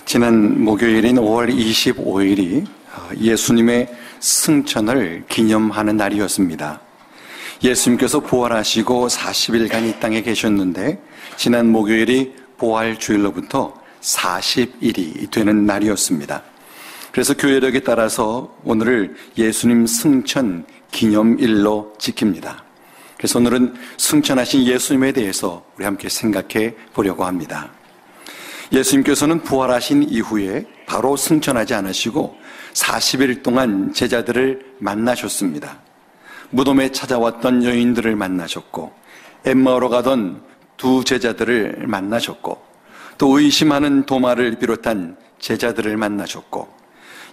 지난 목요일인 5월 25일이 예수님의 승천을 기념하는 날이었습니다. 예수님께서 부활하시고 40일간 이 땅에 계셨는데 지난 목요일이 부활주일로부터 40일이 되는 날이었습니다. 그래서 교회력에 따라서 오늘을 예수님 승천 기념일로 지킵니다. 그래서 오늘은 승천하신 예수님에 대해서 우리 함께 생각해 보려고 합니다. 예수님께서는 부활하신 이후에 바로 승천하지 않으시고 40일 동안 제자들을 만나셨습니다. 무덤에 찾아왔던 여인들을 만나셨고 엠마오로 가던 두 제자들을 만나셨고 또 의심하는 도마를 비롯한 제자들을 만나셨고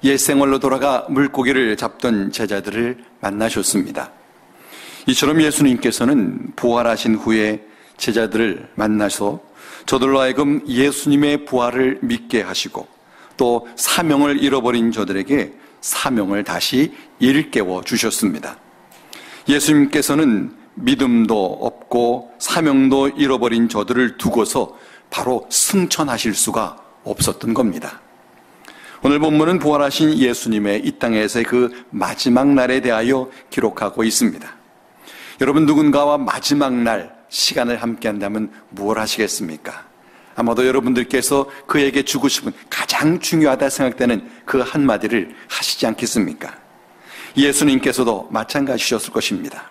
옛 생활로 돌아가 물고기를 잡던 제자들을 만나셨습니다. 이처럼 예수님께서는 부활하신 후에 제자들을 만나서 저들로 하여금 예수님의 부활을 믿게 하시고 또 사명을 잃어버린 저들에게 사명을 다시 일깨워 주셨습니다. 예수님께서는 믿음도 없고 사명도 잃어버린 저들을 두고서 바로 승천하실 수가 없었던 겁니다. 오늘 본문은 부활하신 예수님의 이 땅에서의 그 마지막 날에 대하여 기록하고 있습니다. 여러분, 누군가와 마지막 날 시간을 함께 한다면 무엇 하시겠습니까? 아마도 여러분들께서 그에게 주고 싶은 가장 중요하다 생각되는 그 한마디를 하시지 않겠습니까? 예수님께서도 마찬가지셨을 것입니다.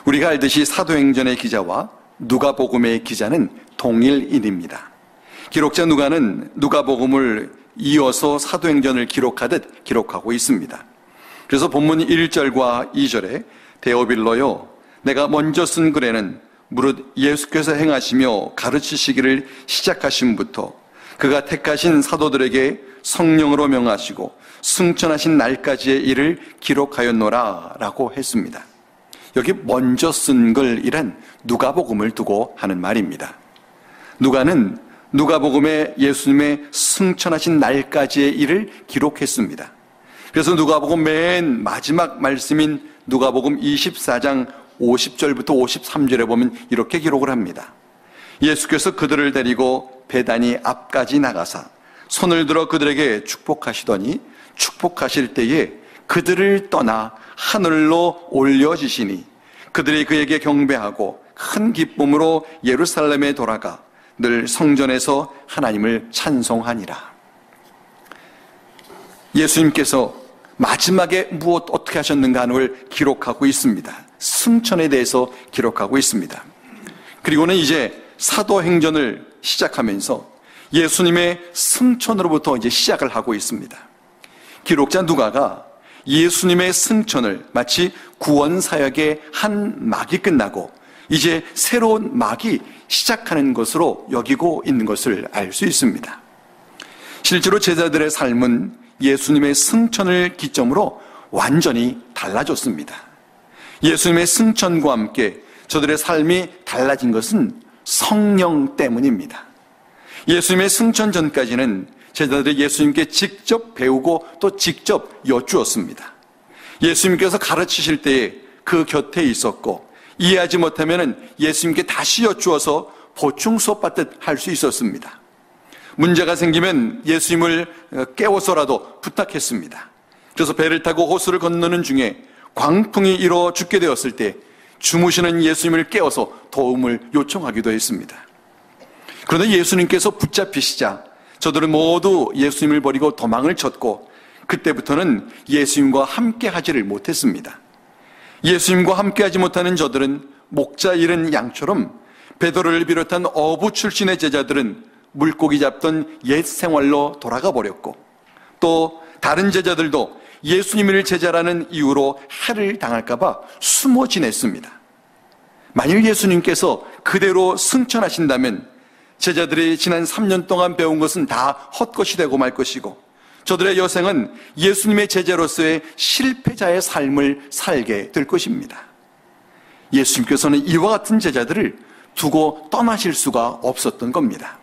우리가 알듯이 사도행전의 기자와 누가복음의 기자는 동일인입니다. 기록자 누가는 누가복음을 이어서 사도행전을 기록하듯 기록하고 있습니다. 그래서 본문 1절과 2절에 데오빌로요, 내가 먼저 쓴 글에는 무릇 예수께서 행하시며 가르치시기를 시작하심부터 그가 택하신 사도들에게 성령으로 명하시고 승천하신 날까지의 일을 기록하였노라 라고 했습니다. 여기 먼저 쓴 글이란 누가복음을 두고 하는 말입니다. 누가는 누가복음에 예수님의 승천하신 날까지의 일을 기록했습니다. 그래서 누가복음 맨 마지막 말씀인 누가복음 24장 50절부터 53절에 보면 이렇게 기록을 합니다. 예수께서 그들을 데리고 베다니 앞까지 나가사 손을 들어 그들에게 축복하시더니 축복하실 때에 그들을 떠나 하늘로 올려지시니 그들이 그에게 경배하고 큰 기쁨으로 예루살렘에 돌아가 늘 성전에서 하나님을 찬송하니라. 예수님께서 마지막에 무엇 어떻게 하셨는가 하는 걸 기록하고 있습니다. 승천에 대해서 기록하고 있습니다. 그리고는 이제 사도행전을 시작하면서 예수님의 승천으로부터 이제 시작을 하고 있습니다. 기록자 누가가 예수님의 승천을 마치 구원사역의 한 막이 끝나고 이제 새로운 막이 시작하는 것으로 여기고 있는 것을 알 수 있습니다. 실제로 제자들의 삶은 예수님의 승천을 기점으로 완전히 달라졌습니다. 예수님의 승천과 함께 저들의 삶이 달라진 것은 성령 때문입니다. 예수님의 승천 전까지는 제자들이 예수님께 직접 배우고 또 직접 여쭈었습니다. 예수님께서 가르치실 때에 그 곁에 있었고 이해하지 못하면 예수님께 다시 여쭈어서 보충 수업 받듯 할 수 있었습니다. 문제가 생기면 예수님을 깨워서라도 부탁했습니다. 그래서 배를 타고 호수를 건너는 중에 광풍이 일어 죽게 되었을 때 주무시는 예수님을 깨워서 도움을 요청하기도 했습니다. 그런데 예수님께서 붙잡히시자 저들은 모두 예수님을 버리고 도망을 쳤고 그때부터는 예수님과 함께 하지를 못했습니다. 예수님과 함께 하지 못하는 저들은 목자 잃은 양처럼 베드로를 비롯한 어부 출신의 제자들은 물고기 잡던 옛 생활로 돌아가 버렸고 또 다른 제자들도 예수님을 제자라는 이유로 해를 당할까봐 숨어 지냈습니다. 만일 예수님께서 그대로 승천하신다면 제자들이 지난 3년 동안 배운 것은 다 헛것이 되고 말 것이고 저들의 여생은 예수님의 제자로서의 실패자의 삶을 살게 될 것입니다. 예수님께서는 이와 같은 제자들을 두고 떠나실 수가 없었던 겁니다.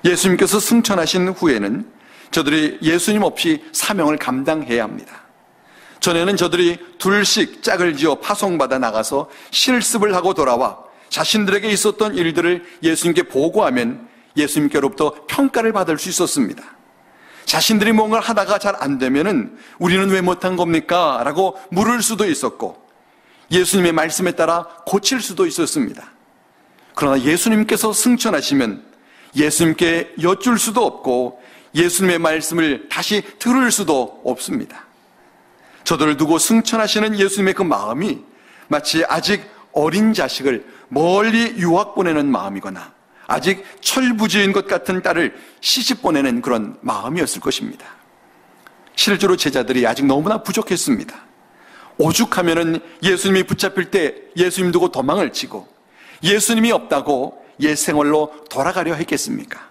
예수님께서 승천하신 후에는 저들이 예수님 없이 사명을 감당해야 합니다. 전에는 저들이 둘씩 짝을 지어 파송받아 나가서 실습을 하고 돌아와 자신들에게 있었던 일들을 예수님께 보고하면 예수님께로부터 평가를 받을 수 있었습니다. 자신들이 뭔가를 하다가 잘 안 되면은 우리는 왜 못한 겁니까? 라고 물을 수도 있었고, 예수님의 말씀에 따라 고칠 수도 있었습니다. 그러나 예수님께서 승천하시면 예수님께 여쭐 수도 없고 예수님의 말씀을 다시 들을 수도 없습니다. 저들을 두고 승천하시는 예수님의 그 마음이 마치 아직 어린 자식을 멀리 유학 보내는 마음이거나 아직 철부지인 것 같은 딸을 시집 보내는 그런 마음이었을 것입니다. 실제로 제자들이 아직 너무나 부족했습니다. 오죽하면은 예수님이 붙잡힐 때 예수님 두고 도망을 치고 예수님이 없다고 옛 생활로 돌아가려 했겠습니까?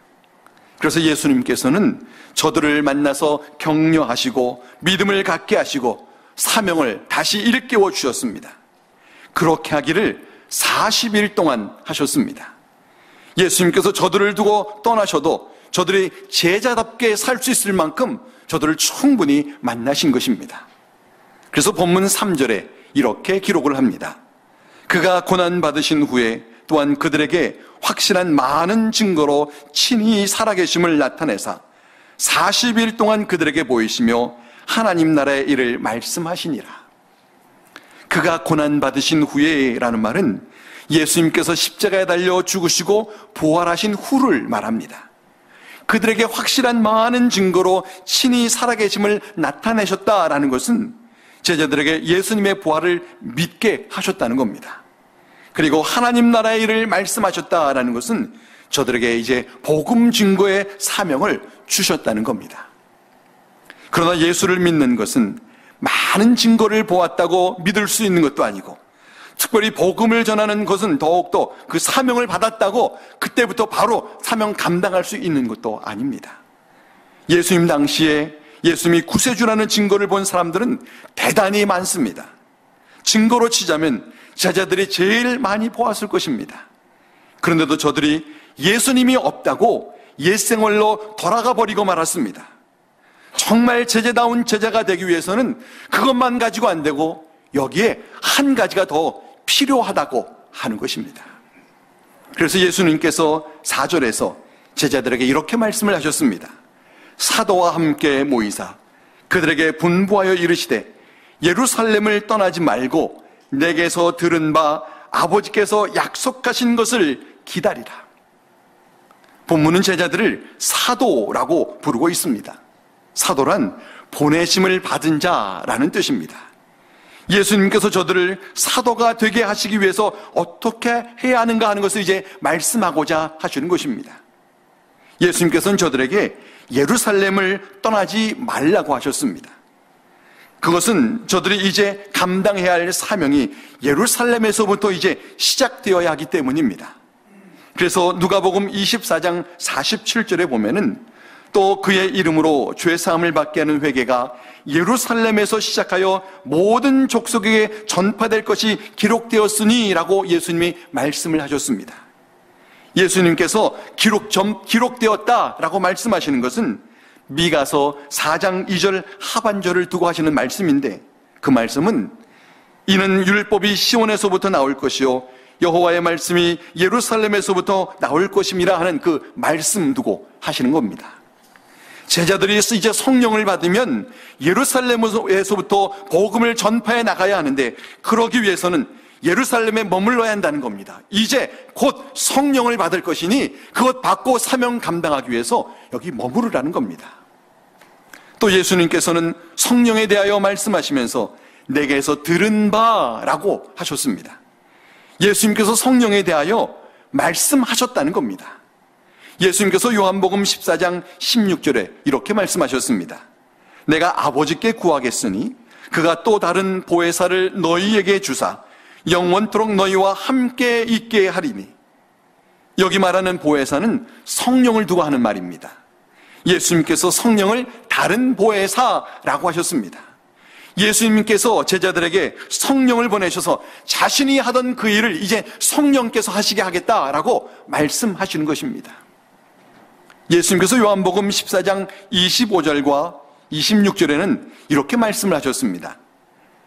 그래서 예수님께서는 저들을 만나서 격려하시고 믿음을 갖게 하시고 사명을 다시 일깨워 주셨습니다. 그렇게 하기를 40일 동안 하셨습니다. 예수님께서 저들을 두고 떠나셔도 저들이 제자답게 살 수 있을 만큼 저들을 충분히 만나신 것입니다. 그래서 본문 3절에 이렇게 기록을 합니다. 그가 고난받으신 후에 또한 그들에게 확실한 많은 증거로 친히 살아계심을 나타내사 40일 동안 그들에게 보이시며 하나님 나라의 일을 말씀하시니라. 그가 고난받으신 후에 라는 말은 예수님께서 십자가에 달려 죽으시고 부활하신 후를 말합니다. 그들에게 확실한 많은 증거로 친히 살아계심을 나타내셨다라는 것은 제자들에게 예수님의 부활을 믿게 하셨다는 겁니다. 그리고 하나님 나라의 일을 말씀하셨다라는 것은 저들에게 이제 복음 증거의 사명을 주셨다는 겁니다. 그러나 예수를 믿는 것은 많은 증거를 보았다고 믿을 수 있는 것도 아니고, 특별히 복음을 전하는 것은 더욱더 그 사명을 받았다고 그때부터 바로 사명 감당할 수 있는 것도 아닙니다. 예수님 당시에 예수님이 구세주라는 증거를 본 사람들은 대단히 많습니다. 증거로 치자면 제자들이 제일 많이 보았을 것입니다. 그런데도 저들이 예수님이 없다고 옛생활로 돌아가 버리고 말았습니다. 정말 제자다운 제자가 되기 위해서는 그것만 가지고 안 되고 여기에 한 가지가 더 필요하다고 하는 것입니다. 그래서 예수님께서 4절에서 제자들에게 이렇게 말씀을 하셨습니다. 사도와 함께 모이사 그들에게 분부하여 이르시되 예루살렘을 떠나지 말고 내게서 들은 바 아버지께서 약속하신 것을 기다리라. 본문은 제자들을 사도라고 부르고 있습니다. 사도란 보내심을 받은 자라는 뜻입니다. 예수님께서 저들을 사도가 되게 하시기 위해서 어떻게 해야 하는가 하는 것을 이제 말씀하고자 하시는 것입니다. 예수님께서는 저들에게 예루살렘을 떠나지 말라고 하셨습니다. 그것은 저들이 이제 감당해야 할 사명이 예루살렘에서부터 이제 시작되어야 하기 때문입니다. 그래서 누가복음 24장 47절에 보면은 또 그의 이름으로 죄사함을 받게 하는 회개가 예루살렘에서 시작하여 모든 족속에게 전파될 것이 기록되었으니 라고 예수님이 말씀을 하셨습니다. 예수님께서 기록되었다 라고 말씀하시는 것은 미가서 4장 2절 하반절을 두고 하시는 말씀인데, 그 말씀은 이는 율법이 시온에서부터 나올 것이요 여호와의 말씀이 예루살렘에서부터 나올 것임이라 하는 그 말씀 두고 하시는 겁니다. 제자들이 이제 성령을 받으면 예루살렘에서부터 복음을 전파해 나가야 하는데, 그러기 위해서는 예루살렘에 머물러야 한다는 겁니다. 이제 곧 성령을 받을 것이니 그것 받고 사명 감당하기 위해서 여기 머무르라는 겁니다. 또 예수님께서는 성령에 대하여 말씀하시면서 내게서 들은 바라고 하셨습니다. 예수님께서 성령에 대하여 말씀하셨다는 겁니다. 예수님께서 요한복음 14장 16절에 이렇게 말씀하셨습니다. 내가 아버지께 구하겠으니 그가 또 다른 보혜사를 너희에게 주사 영원토록 너희와 함께 있게 하리니. 여기 말하는 보혜사는 성령을 두고 하는 말입니다. 예수님께서 성령을 다른 보혜사라고 하셨습니다. 예수님께서 제자들에게 성령을 보내셔서 자신이 하던 그 일을 이제 성령께서 하시게 하겠다라고 말씀하시는 것입니다. 예수님께서 요한복음 14장 25절과 26절에는 이렇게 말씀을 하셨습니다.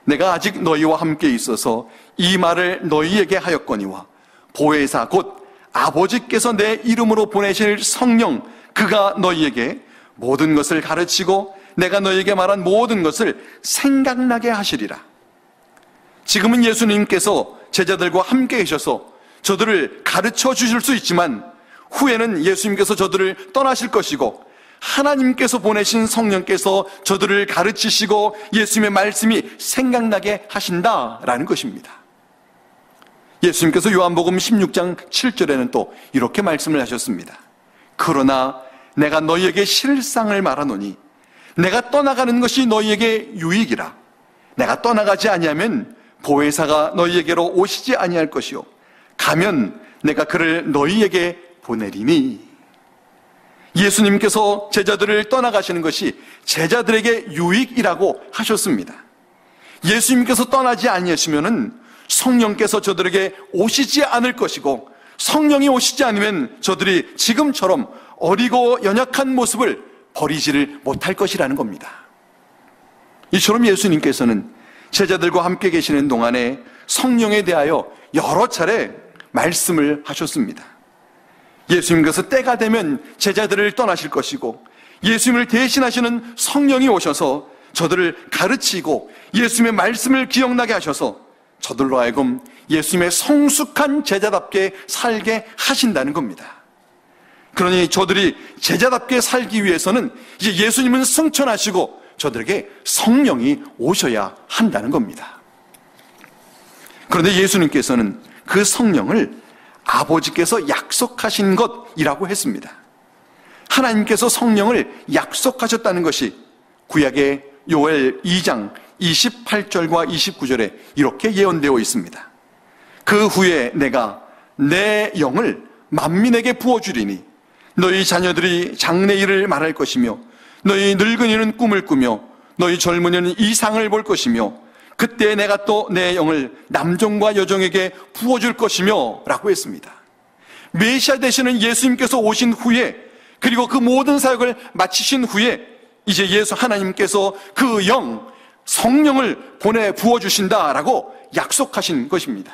내가 아직 너희와 함께 있어서 이 말을 너희에게 하였거니와 보혜사 곧 아버지께서 내 이름으로 보내실 성령, 그가 너희에게 모든 것을 가르치고 내가 너희에게 말한 모든 것을 생각나게 하시리라. 지금은 예수님께서 제자들과 함께 계셔서 저들을 가르쳐 주실 수 있지만 후에는 예수님께서 저들을 떠나실 것이고 하나님께서 보내신 성령께서 저들을 가르치시고 예수님의 말씀이 생각나게 하신다라는 것입니다. 예수님께서 요한복음 16장 7절에는 또 이렇게 말씀을 하셨습니다. 그러나 내가 너희에게 실상을 말하노니 내가 떠나가는 것이 너희에게 유익이라. 내가 떠나가지 아니하면 보혜사가 너희에게로 오시지 아니할 것이요 가면 내가 그를 너희에게 보내리니. 예수님께서 제자들을 떠나가시는 것이 제자들에게 유익이라고 하셨습니다. 예수님께서 떠나지 아니하시면은 성령께서 저들에게 오시지 않을 것이고 성령이 오시지 않으면 저들이 지금처럼 어리고 연약한 모습을 버리지를 못할 것이라는 겁니다. 이처럼 예수님께서는 제자들과 함께 계시는 동안에 성령에 대하여 여러 차례 말씀을 하셨습니다. 예수님께서 때가 되면 제자들을 떠나실 것이고 예수님을 대신하시는 성령이 오셔서 저들을 가르치고 예수님의 말씀을 기억나게 하셔서 저들로 하여금 예수님의 성숙한 제자답게 살게 하신다는 겁니다. 그러니 저들이 제자답게 살기 위해서는 이제 예수님은 승천하시고 저들에게 성령이 오셔야 한다는 겁니다. 그런데 예수님께서는 그 성령을 아버지께서 약속하신 것이라고 했습니다. 하나님께서 성령을 약속하셨다는 것이 구약의 요엘 2장 28절과 29절에 이렇게 예언되어 있습니다. 그 후에 내가 내 영을 만민에게 부어주리니 너희 자녀들이 장래일을 말할 것이며 너희 늙은이는 꿈을 꾸며 너희 젊은이는 이상을 볼 것이며 그때 내가 또 내 영을 남종과 여종에게 부어줄 것이며 라고 했습니다. 메시아 되시는 예수님께서 오신 후에 그리고 그 모든 사역을 마치신 후에 이제 예수 하나님께서 그 영 성령을 보내 부어주신다라고 약속하신 것입니다.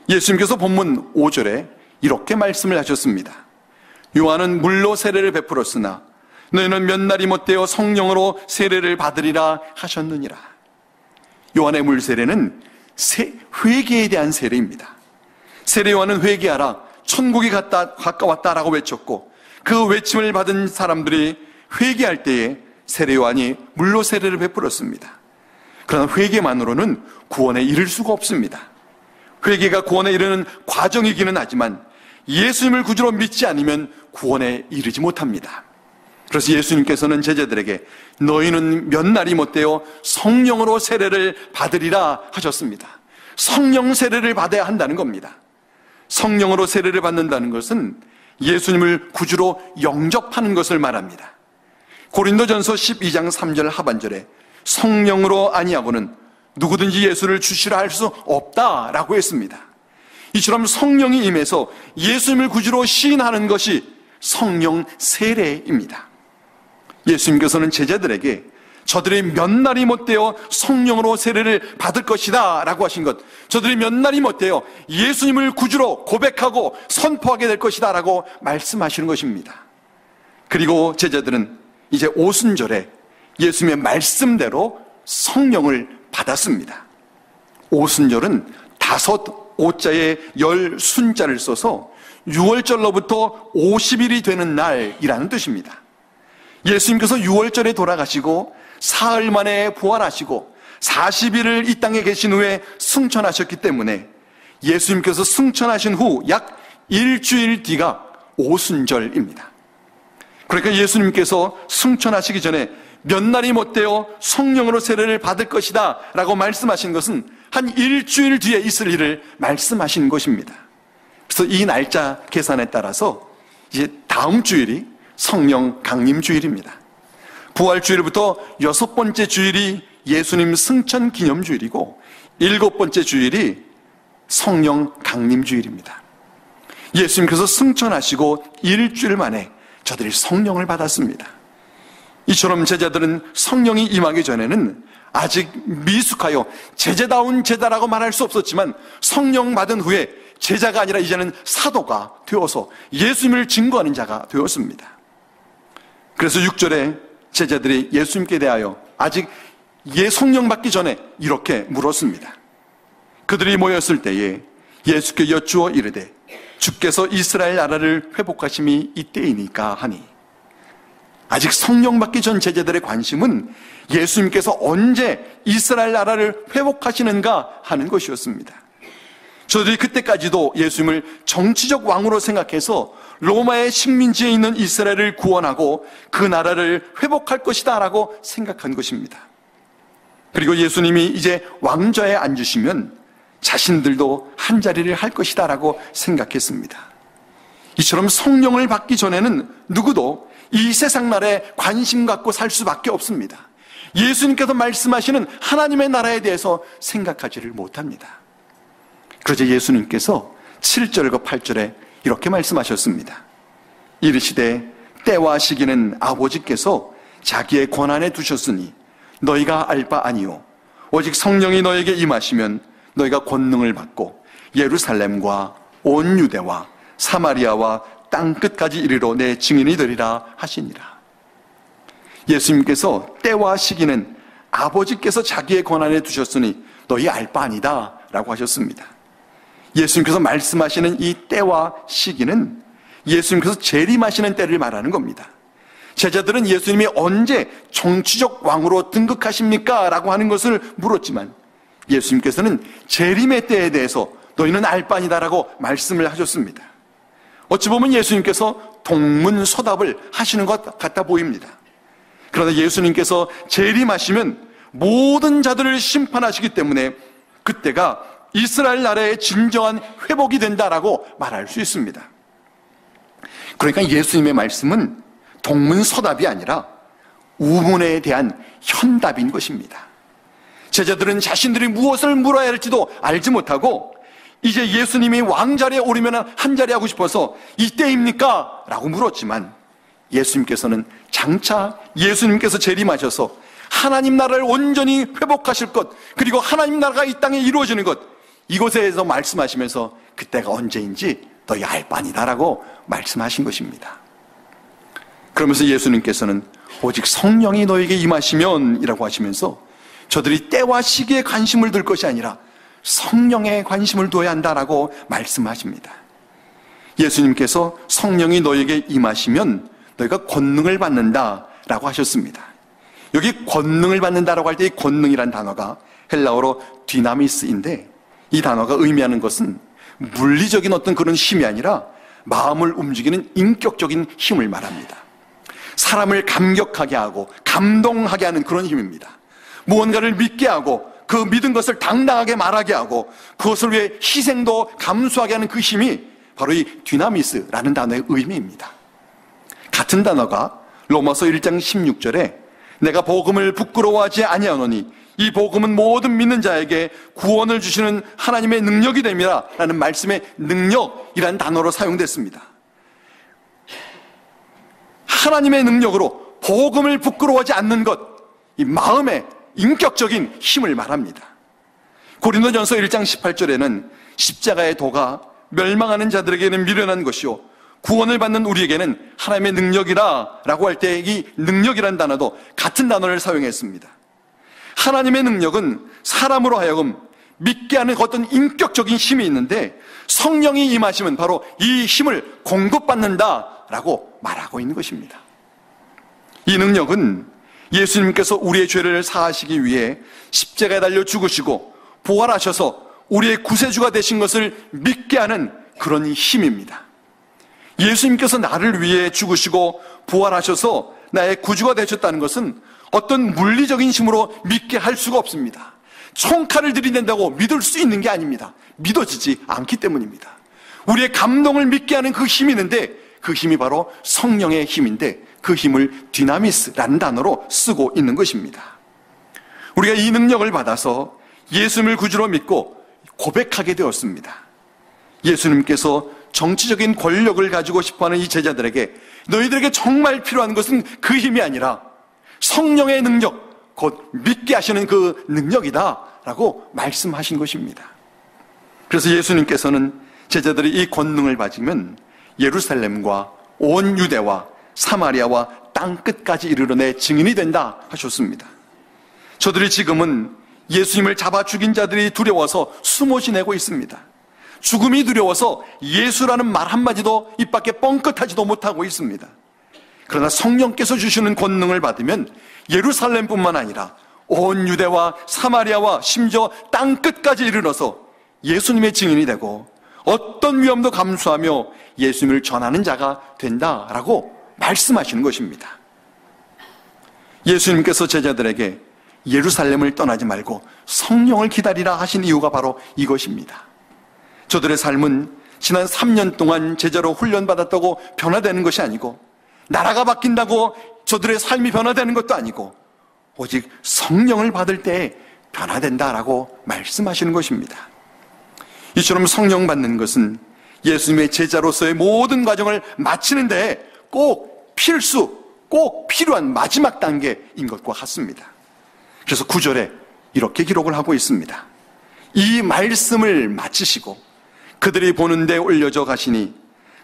예수님께서 본문 5절에 이렇게 말씀을 하셨습니다. 요한은 물로 세례를 베풀었으나 너희는 몇 날이 못되어 성령으로 세례를 받으리라 하셨느니라. 요한의 물 세례는 회개에 대한 세례입니다. 세례 요한은 회개하라 천국이 가까웠다라고 외쳤고 그 외침을 받은 사람들이 회개할 때에 세례 요한이 물로 세례를 베풀었습니다. 그러나 회개만으로는 구원에 이를 수가 없습니다. 회개가 구원에 이르는 과정이기는 하지만 예수님을 구주로 믿지 않으면 구원에 이르지 못합니다. 그래서 예수님께서는 제자들에게 너희는 몇 날이 못되어 성령으로 세례를 받으리라 하셨습니다. 성령 세례를 받아야 한다는 겁니다. 성령으로 세례를 받는다는 것은 예수님을 구주로 영접하는 것을 말합니다. 고린도전서 12장 3절 하반절에 성령으로 아니하고는 누구든지 예수를 주시라 할 수 없다라고 했습니다. 이처럼 성령이 임해서 예수님을 구주로 시인하는 것이 성령 세례입니다. 예수님께서는 제자들에게 저들이 몇 날이 못되어 성령으로 세례를 받을 것이다 라고 하신 것, 저들이 몇 날이 못되어 예수님을 구주로 고백하고 선포하게 될 것이다 라고 말씀하시는 것입니다. 그리고 제자들은 이제 오순절에 예수님의 말씀대로 성령을 받았습니다. 오순절은 5오자에 10순자를 써서 6월절로부터 50일이 되는 날이라는 뜻입니다. 예수님께서 6월절에 돌아가시고 사흘 만에 부활하시고 40일을 이 땅에 계신 후에 승천하셨기 때문에 예수님께서 승천하신 후 약 일주일 뒤가 오순절입니다. 그러니까 예수님께서 승천하시기 전에 몇 날이 못되어 성령으로 세례를 받을 것이다 라고 말씀하신 것은 한 일주일 뒤에 있을 일을 말씀하신 것입니다. 그래서 이 날짜 계산에 따라서 이제 다음 주일이 성령 강림 주일입니다. 부활주일부터 6번째 주일이 예수님 승천 기념 주일이고 7번째 주일이 성령 강림 주일입니다. 예수님께서 승천하시고 일주일 만에 저들이 성령을 받았습니다. 이처럼 제자들은 성령이 임하기 전에는 아직 미숙하여 제자다운 제자라고 말할 수 없었지만 성령 받은 후에 제자가 아니라 이제는 사도가 되어서 예수님을 증거하는 자가 되었습니다. 그래서 6절에 제자들이 예수님께 대하여 아직 성령 받기 전에 이렇게 물었습니다. 그들이 모였을 때에 예수께 여쭈어 이르되 주께서 이스라엘 나라를 회복하심이 이때이니까 하니, 아직 성령 받기 전 제자들의 관심은 예수님께서 언제 이스라엘 나라를 회복하시는가 하는 것이었습니다. 저들이 그때까지도 예수님을 정치적 왕으로 생각해서 로마의 식민지에 있는 이스라엘을 구원하고 그 나라를 회복할 것이다 라고 생각한 것입니다. 그리고 예수님이 이제 왕좌에 앉으시면 자신들도 한자리를 할 것이다 라고 생각했습니다. 이처럼 성령을 받기 전에는 누구도 이 세상 나라에 관심 갖고 살 수밖에 없습니다. 예수님께서 말씀하시는 하나님의 나라에 대해서 생각하지를 못합니다. 그러자 예수님께서 7절과 8절에 이렇게 말씀하셨습니다. 이르시되 때와 시기는 아버지께서 자기의 권한에 두셨으니 너희가 알 바 아니요 오직 성령이 너에게 임하시면 너희가 권능을 받고 예루살렘과 온 유대와 사마리아와 땅끝까지 이르러 내 증인이 되리라 하시니라. 예수님께서 때와 시기는 아버지께서 자기의 권한에 두셨으니 너희 알 바 아니다 라고 하셨습니다. 예수님께서 말씀하시는 이 때와 시기는 예수님께서 재림하시는 때를 말하는 겁니다. 제자들은 예수님이 언제 정치적 왕으로 등극하십니까? 라고 하는 것을 물었지만 예수님께서는 재림의 때에 대해서 너희는 알 바 아니다 라고 말씀을 하셨습니다. 어찌 보면 예수님께서 동문서답을 하시는 것 같아 보입니다. 그러나 예수님께서 재림하시면 모든 자들을 심판하시기 때문에 그때가 이스라엘 나라의 진정한 회복이 된다라고 말할 수 있습니다. 그러니까 예수님의 말씀은 동문서답이 아니라 우문에 대한 현답인 것입니다. 제자들은 자신들이 무엇을 물어야 할지도 알지 못하고 이제 예수님이 왕자리에 오르면 한자리 하고 싶어서 이때입니까? 라고 물었지만 예수님께서는 장차 예수님께서 재림하셔서 하나님 나라를 온전히 회복하실 것, 그리고 하나님 나라가 이 땅에 이루어지는 것, 이것에 대해서 말씀하시면서 그때가 언제인지 너희 알 바 아니다 라고 말씀하신 것입니다. 그러면서 예수님께서는 오직 성령이 너에게 임하시면 이라고 하시면서 저들이 때와 시기에 관심을 둘 것이 아니라 성령에 관심을 둬야 한다라고 말씀하십니다. 예수님께서 성령이 너에게 임하시면 너희가 권능을 받는다라고 하셨습니다. 여기 권능을 받는다라고 할 때 이 권능이란 단어가 헬라어로 디나미스인데, 이 단어가 의미하는 것은 물리적인 어떤 그런 힘이 아니라 마음을 움직이는 인격적인 힘을 말합니다. 사람을 감격하게 하고 감동하게 하는 그런 힘입니다. 무언가를 믿게 하고 그 믿은 것을 당당하게 말하게 하고 그것을 위해 희생도 감수하게 하는 그 힘이 바로 이 디나미스라는 단어의 의미입니다. 같은 단어가 로마서 1장 16절에 내가 복음을 부끄러워하지 아니하노니 이 복음은 모든 믿는 자에게 구원을 주시는 하나님의 능력이 됨이라 라는 말씀의 능력이라는 단어로 사용됐습니다. 하나님의 능력으로 복음을 부끄러워하지 않는 것, 이 마음의 인격적인 힘을 말합니다. 고린도전서 1장 18절에는 십자가의 도가 멸망하는 자들에게는 미련한 것이요 구원을 받는 우리에게는 하나님의 능력이라 라고 할 때 이 능력이라는 단어도 같은 단어를 사용했습니다. 하나님의 능력은 사람으로 하여금 믿게 하는 어떤 인격적인 힘이 있는데 성령이 임하시면 바로 이 힘을 공급받는다라고 말하고 있는 것입니다. 이 능력은 예수님께서 우리의 죄를 사하시기 위해 십자가에 달려 죽으시고 부활하셔서 우리의 구세주가 되신 것을 믿게 하는 그런 힘입니다. 예수님께서 나를 위해 죽으시고 부활하셔서 나의 구주가 되셨다는 것은 어떤 물리적인 힘으로 믿게 할 수가 없습니다. 총칼을 들이댄다고 믿을 수 있는 게 아닙니다. 믿어지지 않기 때문입니다. 우리의 감동을 믿게 하는 그 힘이 있는데 그 힘이 바로 성령의 힘인데 그 힘을 디나미스라는 단어로 쓰고 있는 것입니다. 우리가 이 능력을 받아서 예수님을 구주로 믿고 고백하게 되었습니다. 예수님께서 정치적인 권력을 가지고 싶어하는 이 제자들에게 너희들에게 정말 필요한 것은 그 힘이 아니라 성령의 능력, 곧 믿게 하시는 그 능력이다 라고 말씀하신 것입니다. 그래서 예수님께서는 제자들이 이 권능을 받으면 예루살렘과 온 유대와 사마리아와 땅끝까지 이르러내 증인이 된다 하셨습니다. 저들이 지금은 예수님을 잡아 죽인 자들이 두려워서 숨어 지내고 있습니다. 죽음이 두려워서 예수라는 말 한마디도 입 밖에 뻥끗하지도 못하고 있습니다. 그러나 성령께서 주시는 권능을 받으면 예루살렘뿐만 아니라 온 유대와 사마리아와 심지어 땅끝까지 이르러서 예수님의 증인이 되고 어떤 위험도 감수하며 예수님을 전하는 자가 된다라고 말씀하시는 것입니다. 예수님께서 제자들에게 예루살렘을 떠나지 말고 성령을 기다리라 하신 이유가 바로 이것입니다. 저들의 삶은 지난 3년 동안 제자로 훈련받았다고 변화되는 것이 아니고, 나라가 바뀐다고 저들의 삶이 변화되는 것도 아니고, 오직 성령을 받을 때에 변화된다라고 말씀하시는 것입니다. 이처럼 성령 받는 것은 예수님의 제자로서의 모든 과정을 마치는 데에 꼭 필요한 마지막 단계인 것과 같습니다. 그래서 9절에 이렇게 기록을 하고 있습니다. 이 말씀을 마치시고 그들이 보는 데 올려져 가시니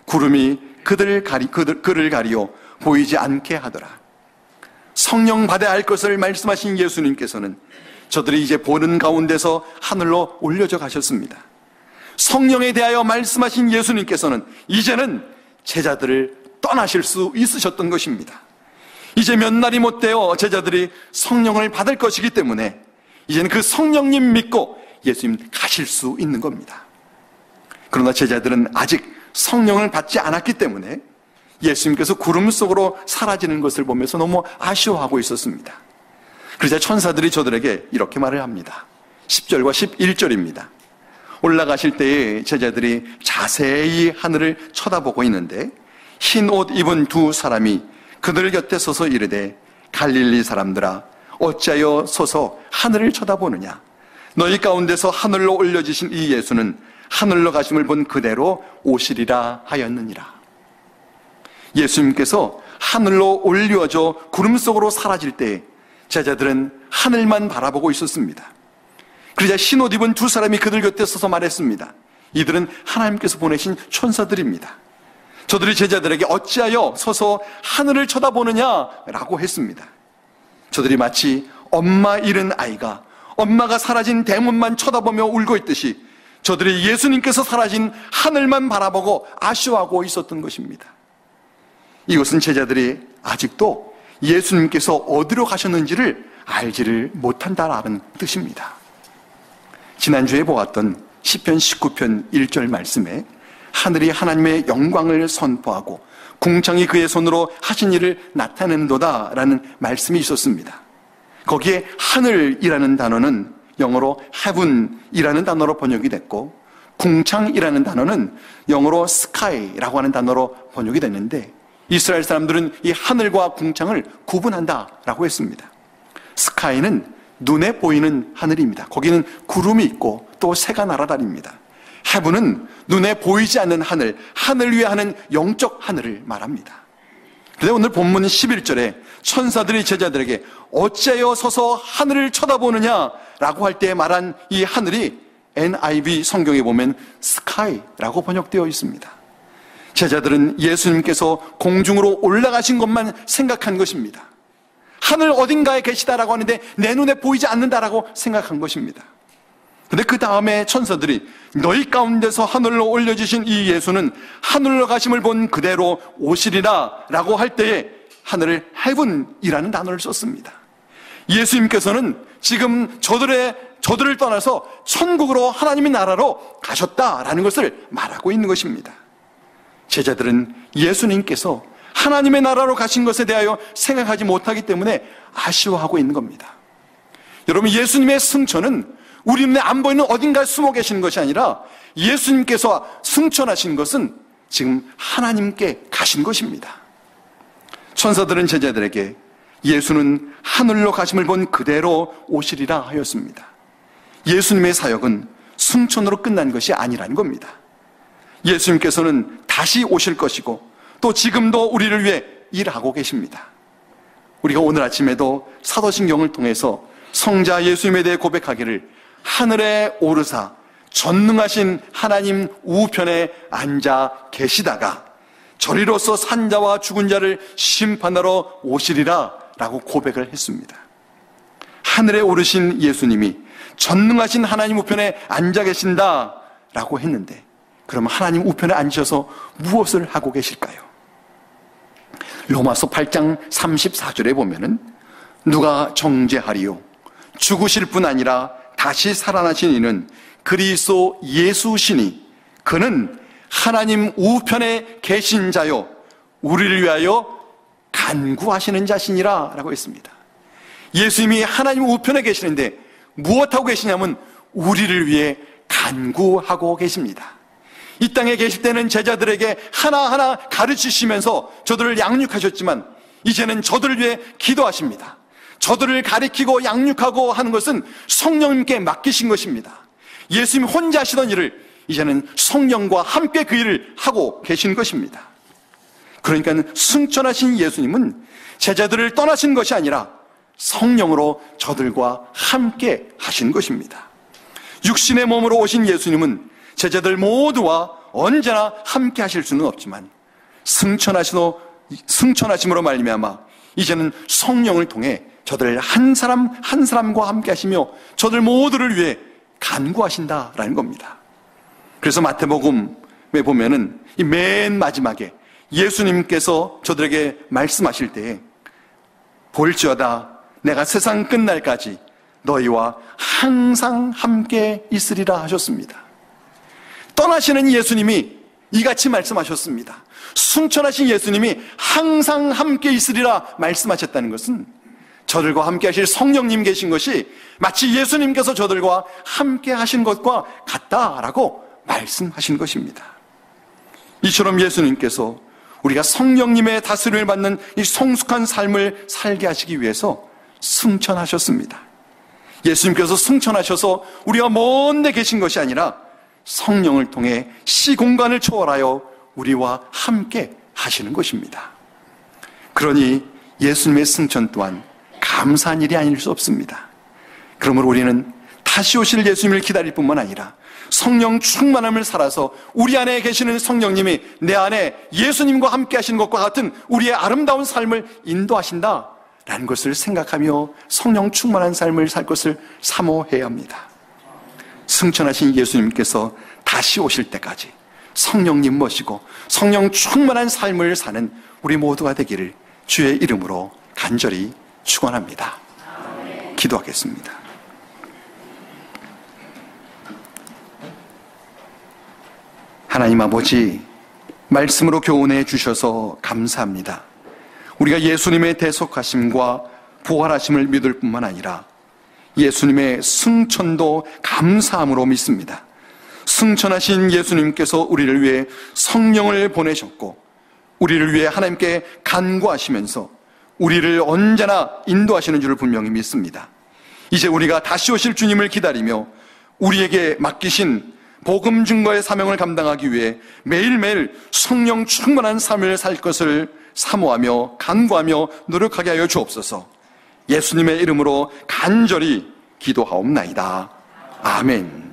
구름이 그를 가리어 보이지 않게 하더라. 성령 받아야 할 것을 말씀하신 예수님께서는 저들이 이제 보는 가운데서 하늘로 올려져 가셨습니다. 성령에 대하여 말씀하신 예수님께서는 이제는 제자들을 떠나실 수 있으셨던 것입니다. 이제 몇 날이 못되어 제자들이 성령을 받을 것이기 때문에 이제는 그 성령님 믿고 예수님 가실 수 있는 겁니다. 그러나 제자들은 아직 성령을 받지 않았기 때문에 예수님께서 구름 속으로 사라지는 것을 보면서 너무 아쉬워하고 있었습니다. 그러자 천사들이 저들에게 이렇게 말을 합니다. 10절과 11절입니다. 올라가실 때에 제자들이 자세히 하늘을 쳐다보고 있는데 흰 옷 입은 두 사람이 그들 곁에 서서 이르되 갈릴리 사람들아 어찌하여 서서 하늘을 쳐다보느냐. 너희 가운데서 하늘로 올려지신 이 예수는 하늘로 가심을 본 그대로 오시리라 하였느니라. 예수님께서 하늘로 올려져 구름 속으로 사라질 때 제자들은 하늘만 바라보고 있었습니다. 그러자 흰옷 입은 두 사람이 그들 곁에 서서 말했습니다. 이들은 하나님께서 보내신 천사들입니다. 저들이 제자들에게 어찌하여 서서 하늘을 쳐다보느냐라고 했습니다. 저들이 마치 엄마 잃은 아이가 엄마가 사라진 대문만 쳐다보며 울고 있듯이 저들이 예수님께서 사라진 하늘만 바라보고 아쉬워하고 있었던 것입니다. 이것은 제자들이 아직도 예수님께서 어디로 가셨는지를 알지를 못한다라는 뜻입니다. 지난주에 보았던 시편 19편 1절 말씀에 하늘이 하나님의 영광을 선포하고 궁창이 그의 손으로 하신 일을 나타낸도다 라는 말씀이 있었습니다. 거기에 하늘이라는 단어는 영어로 heaven이라는 단어로 번역이 됐고 궁창이라는 단어는 영어로 sky라고 하는 단어로 번역이 됐는데 이스라엘 사람들은 이 하늘과 궁창을 구분한다라고 했습니다. sky는 눈에 보이는 하늘입니다. 거기는 구름이 있고 또 새가 날아다닙니다. heaven은 눈에 보이지 않는 하늘 위에 하는 영적 하늘을 말합니다. 그런데 오늘 본문 11절에 천사들이 제자들에게 어찌하여 서서 하늘을 쳐다보느냐라고 할 때 말한 이 하늘이 NIV 성경에 보면 sky라고 번역되어 있습니다. 제자들은 예수님께서 공중으로 올라가신 것만 생각한 것입니다. 하늘 어딘가에 계시다라고 하는데 내 눈에 보이지 않는다라고 생각한 것입니다. 근데 그 다음에 천사들이 너희 가운데서 하늘로 올려주신 이 예수는 하늘로 가심을 본 그대로 오시리라 라고 할 때에 하늘을 heaven이라는 단어를 썼습니다. 예수님께서는 지금 저들을 떠나서 천국으로 하나님의 나라로 가셨다라는 것을 말하고 있는 것입니다. 제자들은 예수님께서 하나님의 나라로 가신 것에 대하여 생각하지 못하기 때문에 아쉬워하고 있는 겁니다. 여러분, 예수님의 승천은 우리 눈에 안 보이는 어딘가에 숨어 계시는 것이 아니라 예수님께서 승천하신 것은 지금 하나님께 가신 것입니다. 천사들은 제자들에게 예수는 하늘로 가심을 본 그대로 오시리라 하였습니다. 예수님의 사역은 승천으로 끝난 것이 아니라는 겁니다. 예수님께서는 다시 오실 것이고 또 지금도 우리를 위해 일하고 계십니다. 우리가 오늘 아침에도 사도신경을 통해서 성자 예수님에 대해 고백하기를 하늘에 오르사 전능하신 하나님 우편에 앉아 계시다가 저리로서 산자와 죽은 자를 심판하러 오시리라 라고 고백을 했습니다. 하늘에 오르신 예수님이 전능하신 하나님 우편에 앉아 계신다 라고 했는데, 그럼 하나님 우편에 앉으셔서 무엇을 하고 계실까요? 로마서 8장 34절에 보면은 누가 정죄하리요? 죽으실 뿐 아니라 다시 살아나신 이는 그리스도 예수시니 그는 하나님 우편에 계신 자요 우리를 위하여 간구하시는 자신이라 라고 했습니다. 예수님이 하나님 우편에 계시는데 무엇하고 계시냐면 우리를 위해 간구하고 계십니다. 이 땅에 계실 때는 제자들에게 하나하나 가르치시면서 저들을 양육하셨지만 이제는 저들을 위해 기도하십니다. 저들을 가리키고 양육하고 하는 것은 성령님께 맡기신 것입니다. 예수님 혼자 하시던 일을 이제는 성령과 함께 그 일을 하고 계신 것입니다. 그러니까 승천하신 예수님은 제자들을 떠나신 것이 아니라 성령으로 저들과 함께 하신 것입니다. 육신의 몸으로 오신 예수님은 제자들 모두와 언제나 함께 하실 수는 없지만 승천하심으로 말미암아 이제는 성령을 통해 저들 한 사람 한 사람과 함께 하시며 저들 모두를 위해 간구하신다라는 겁니다. 그래서 마태복음에 보면은 이 맨 마지막에 예수님께서 저들에게 말씀하실 때에 볼지어다 내가 세상 끝날까지 너희와 항상 함께 있으리라 하셨습니다. 떠나시는 예수님이 이같이 말씀하셨습니다. 승천하신 예수님이 항상 함께 있으리라 말씀하셨다는 것은 저들과 함께 하실 성령님 계신 것이 마치 예수님께서 저들과 함께 하신 것과 같다라고 말씀하신 것입니다. 이처럼 예수님께서 우리가 성령님의 다스림을 받는 이 성숙한 삶을 살게 하시기 위해서 승천하셨습니다. 예수님께서 승천하셔서 우리가 먼 데 계신 것이 아니라 성령을 통해 시공간을 초월하여 우리와 함께 하시는 것입니다. 그러니 예수님의 승천 또한 감사한 일이 아닐 수 없습니다. 그러므로 우리는 다시 오실 예수님을 기다릴 뿐만 아니라 성령 충만함을 살아서 우리 안에 계시는 성령님이 내 안에 예수님과 함께 하시는 것과 같은 우리의 아름다운 삶을 인도하신다라는 것을 생각하며 성령 충만한 삶을 살 것을 사모해야 합니다. 승천하신 예수님께서 다시 오실 때까지 성령님 모시고 성령 충만한 삶을 사는 우리 모두가 되기를 주의 이름으로 간절히 축원합니다. 기도하겠습니다. 하나님 아버지, 말씀으로 교훈해 주셔서 감사합니다. 우리가 예수님의 대속하심과 부활하심을 믿을 뿐만 아니라 예수님의 승천도 감사함으로 믿습니다. 승천하신 예수님께서 우리를 위해 성령을 보내셨고 우리를 위해 하나님께 간구하시면서 우리를 언제나 인도하시는 줄을 분명히 믿습니다. 이제 우리가 다시 오실 주님을 기다리며 우리에게 맡기신 복음 증거의 사명을 감당하기 위해 매일매일 성령 충만한 삶을 살 것을 사모하며 간구하며 노력하게 하여 주옵소서. 예수님의 이름으로 간절히 기도하옵나이다. 아멘.